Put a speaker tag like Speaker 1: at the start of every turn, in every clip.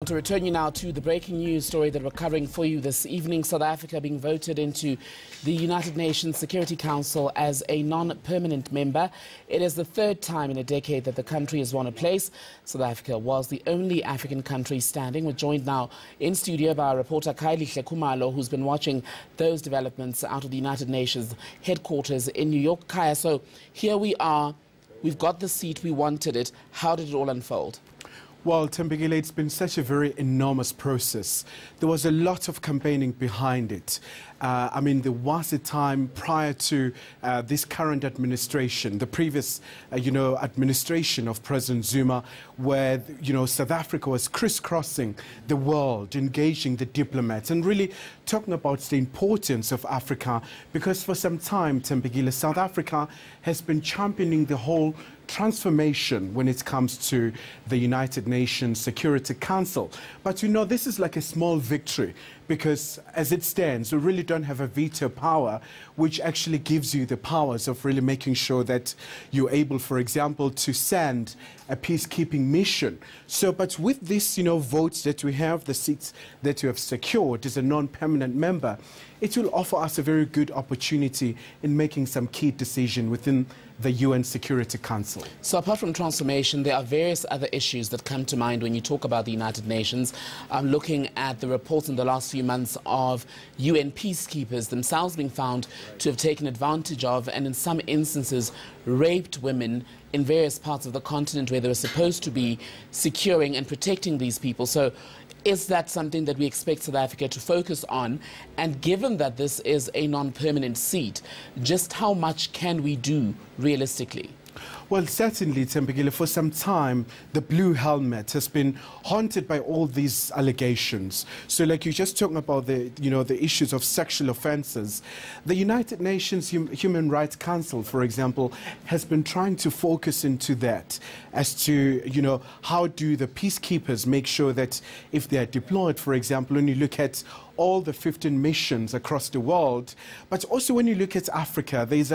Speaker 1: To return you now to the breaking news story that we're covering for you this evening, South Africa being voted into the United Nations Security Council as a non-permanent member. It is the third time in a decade that the country has won a place. South Africa was the only African country standing. We're joined now in studio by our reporter Khayelihle Khumalo, who's been watching those developments out of the United Nations headquarters in New York. Kaya, so here we are. We've got the seat, we wanted it. How did it all unfold?
Speaker 2: Well, Thembekile, it's been such a very enormous process. There was a lot of campaigning behind it. There was a time prior to this current administration, the previous, administration of President Zuma, where, South Africa was crisscrossing the world, engaging the diplomats, and really talking about the importance of Africa, because for some time, Thembekile, South Africa has been championing the whole transformation when it comes to the United Nations Security Council. But this is like a small victory, because as it stands, we really don't have a veto power, which actually gives you the powers of really making sure that you're able, for example, to send a peacekeeping mission. So, but with this, votes that we have, the seats that you have secured as a non-permanent member, it will offer us a very good opportunity in making some key decisions within the UN Security Council.
Speaker 1: So apart from transformation, there are various other issues that come to mind when you talk about the United Nations. I'm looking at the reports in the last few months of UN peacekeepers themselves being found to have taken advantage of, and in some instances raped women in various parts of the continent where they were supposed to be securing and protecting these people. So is that something that we expect South Africa to focus on? And given that this is a non-permanent seat, just how much can we do realistically?
Speaker 2: Well, certainly, Thembekile, for some time, the blue helmet has been haunted by all these allegations. So like you're just talking about the issues of sexual offences. The United Nations Human Rights Council, for example, has been trying to focus into that as to, how do the peacekeepers make sure that if they are deployed, for example, when you look at all the 15 missions across the world, but also when you look at Africa, there's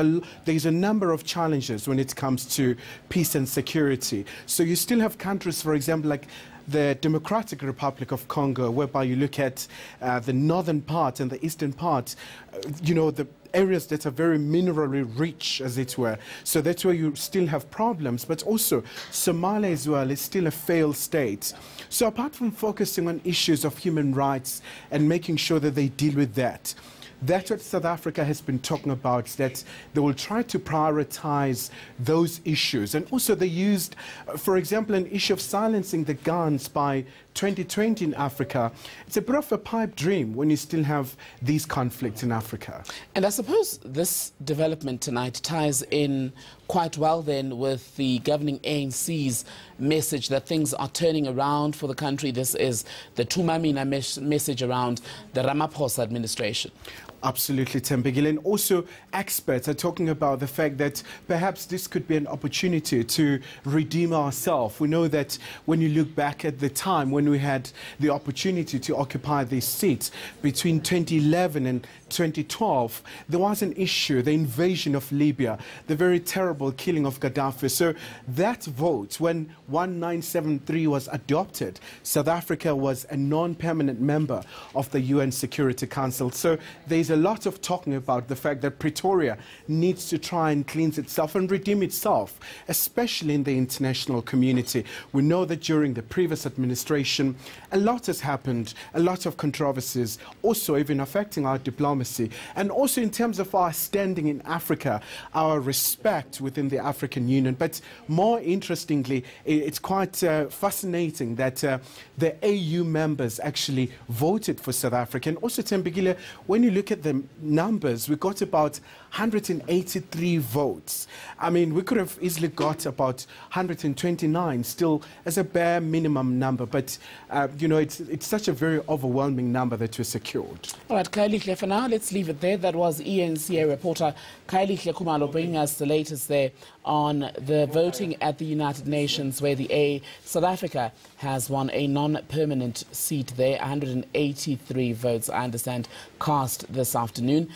Speaker 2: a number of challenges when it comes to peace and security. So you still have countries, for example, like the Democratic Republic of Congo, whereby you look at the northern part and the eastern part, the areas that are very minerally rich, as it were. So that's where you still have problems. But also, Somalia as well is still a failed state. So apart from focusing on issues of human rights and making sure that they deal with that, that's what South Africa has been talking about, that they will try to prioritize those issues. And also they used, for example, an issue of silencing the guns by 2020 in Africa. It's a bit of a pipe dream when you still have these conflicts in Africa.
Speaker 1: And I suppose this development tonight ties in quite well then with the governing ANC's message that things are turning around for the country. This is the Tumamina message around the Ramaphosa administration.
Speaker 2: Absolutely, Thembekile. And also experts are talking about the fact that perhaps this could be an opportunity to redeem ourselves. We know that when you look back at the time when we had the opportunity to occupy these seats between 2011 and 2012, there was an issue, the invasion of Libya, the very terrible killing of Gaddafi. So that vote, when 1973 was adopted, South Africa was a non-permanent member of the UN Security Council. So there's a lot of talking about the fact that Pretoria needs to try and cleanse itself and redeem itself, especially in the international community. We know that during the previous administration, a lot has happened, a lot of controversies, also even affecting our diplomacy. And also in terms of our standing in Africa, our respect within the African Union. But more interestingly, it's quite fascinating that the AU members actually voted for South Africa. And also, Thembekile, when you look at the numbers, we got about 183 votes. We could have easily got about 129 still as a bare minimum number. But, it's such a very overwhelming number that we secured.
Speaker 1: All right, Khayelihle, for now, let's leave it there. That was eNCA reporter Khayelihle Khumalo bringing us the latest there on the voting at the United Nations, where South Africa has won a non-permanent seat there. 183 votes, I understand, cast this afternoon.